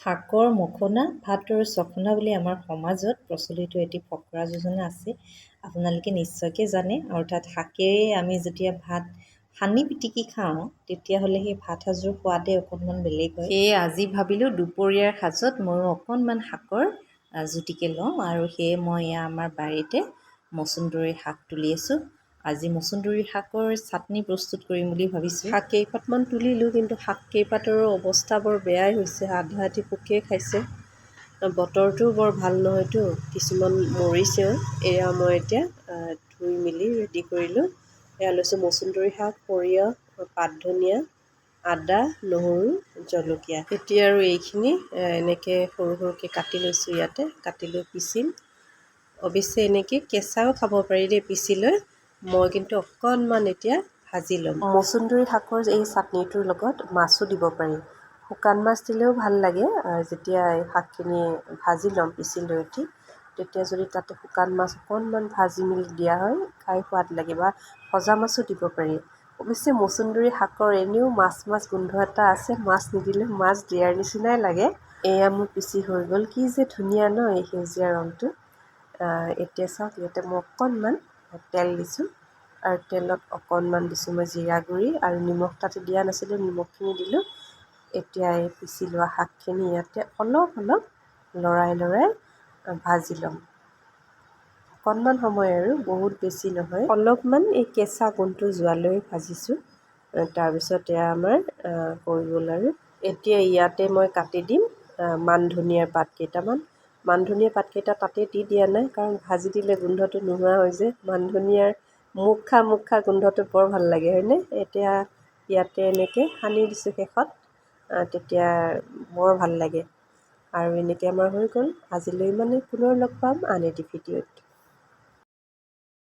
শাকৰ মখনা ভাত আৰু চখনা বুলি আমাৰ সমাজত প্ৰচলিত এটি ফকৰা যোজনা আছে। আপোনালোকে নিশ্চয়কৈ জানে, অৰ্থাৎ শাকেৰে আমি যেতিয়া ভাত সানি পিটিকি খাওঁ তেতিয়াহ'লে সেই ভাত সাজৰ সোৱাদে অকণমান বেলেগ হয়। সেয়ে আজি ভাবিলোঁ দুপৰীয়াৰ সাজত ময়ো অকণমান শাকৰ জুতিকে লওঁ, আৰু সেয়ে মই এয়া আমাৰ বাৰীতে মচুন্দৰী শাক তুলি আছোঁ। আজি মচুন্দৰী শাকৰ চাটনি প্ৰস্তুত কৰিম বুলি ভাবিছোঁ। শাক কেইপাতমান তুলিলোঁ, কিন্তু শাক কেইপাতৰো অৱস্থা বৰ বেয়াই হৈছে, আধা আধি পোকে খাইছে। বতৰটোও বৰ ভাল নহয়তো, কিছুমান মৰিছেও। এয়া মই এতিয়া ধুই মেলি ৰেডি কৰিলোঁ। এয়া লৈছোঁ মচুন্দৰী শাক, সৰিয়হ, পাত ধনিয়া, আদা, নহৰু, জলকীয়া। এতিয়া আৰু এইখিনি এনেকৈ সৰু সৰুকৈ কাটি লৈছোঁ। ইয়াতে কাটি লৈ পিচিম। অৱশ্যে এনেকৈ কেঁচাও খাব পাৰি দেই পিচি লৈ। মই কিন্তু অকণমান এতিয়া ভাজি ল'ম। মচুন্দৰী শাকৰ এই চাটনিটোৰ লগত মাছো দিব পাৰি। শুকান মাছ দিলেও ভাল লাগে। যেতিয়া এই শাকখিনি ভাজি ল'ম পিচি লৈ উঠি, তেতিয়া যদি তাতে শুকান মাছ অকণমান ভাজি মেলি দিয়া হয়, খাই সোৱাদ লাগে। বা ভজা মাছো দিব পাৰি। অৱশ্যে মচুন্দৰী শাকৰ এনেও মাছ গোন্ধ এটা আছে, মাছ নিদিলে মাছ দিয়াৰ নিচিনাই লাগে। এয়া মোৰ পিচি হৈ গ'ল। কি যে ধুনীয়া ন এই সেউজীয়া ৰংটো। এতিয়া চাওক, ইয়াতে মই অকণমান তেল দিছোঁ, আৰু তেলত অকণমান দিছোঁ মই জিৰা গুড়ি, আৰু নিমখ তাতে দিয়া নাছিলোঁ, নিমখখিনি দিলোঁ। এতিয়া এই পিচি লোৱা শাকখিনি ইয়াতে অলপ অলপ লৰাই ভাজি ল'ম। অকণমান সময়, আৰু বহুত বেছি নহয়, অলপমান এই কেঁচা গোন্ধটো যোৱালৈ ভাজিছোঁ। তাৰপিছত এয়া আমাৰ হৈ গ'ল। আৰু এতিয়া ইয়াতে মই কাটি দিম মান ধনিয়াৰ পাত কেইটামান। মান ধনিয়াৰ পাতকেইটা তাতে দি দিয়া নাই, কাৰণ ভাজি দিলে গোন্ধটো নোহোৱা হৈ যায়। মান ধনিয়াৰ মুখ খা গোন্ধটো বৰ ভাল লাগে, হয়নে? এতিয়া ইয়াতে এনেকৈ সানি দিছোঁ শেষত, তেতিয়া বৰ ভাল লাগে। আৰু এনেকৈ আমাৰ হৈ গ'ল। আজিলৈ পুনৰ লগ পাম আন এটি ভিডিঅ'ত।